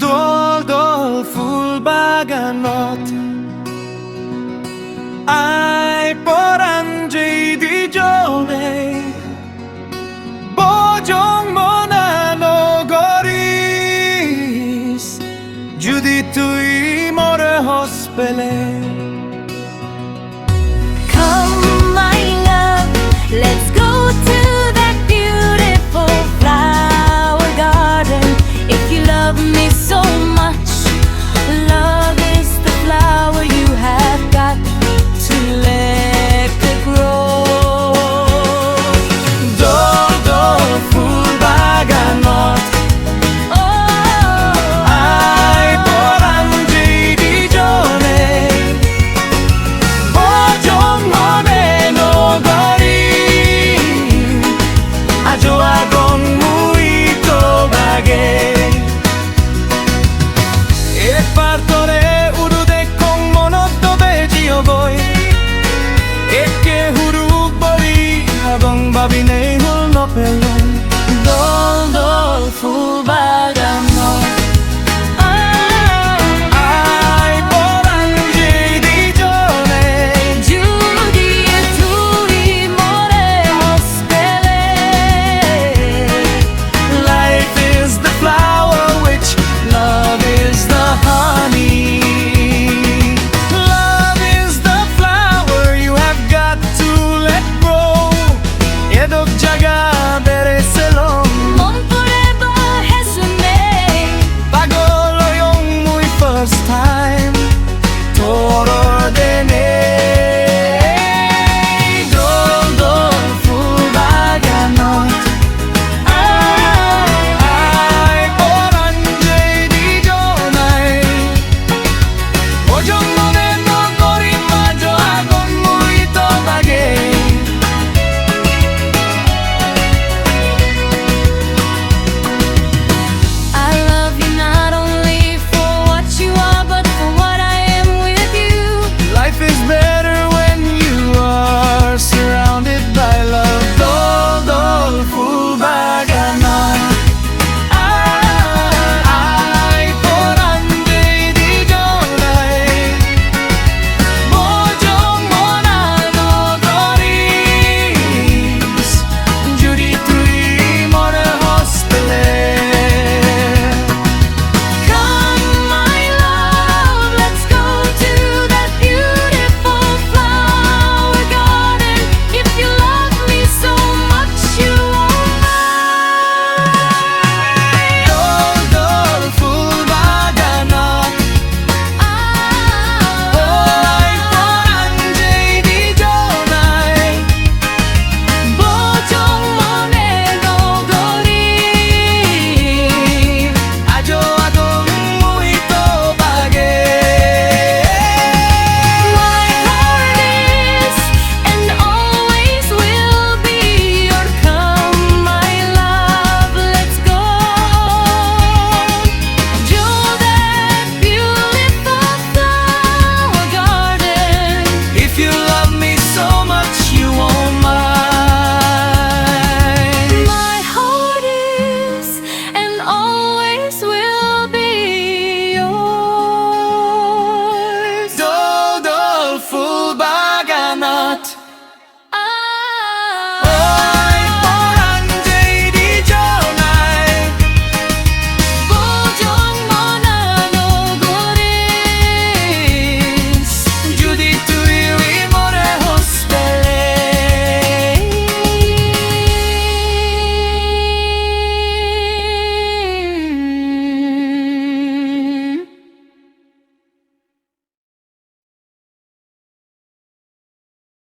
Dol fhool baganot ai poranjay di jole bojong monano goris judi tui more hospele. Come my love, let's go to that beautiful flower garden. If you love me so much, love is the flower you have got to let it grow. Dol fhool baganot ai poranjay di jole bojong moneno gori ajo agon muito bage. E partore urude con monotto beji oboy e ke huru bori abang babine hul no pelon. Dol fhool baganot.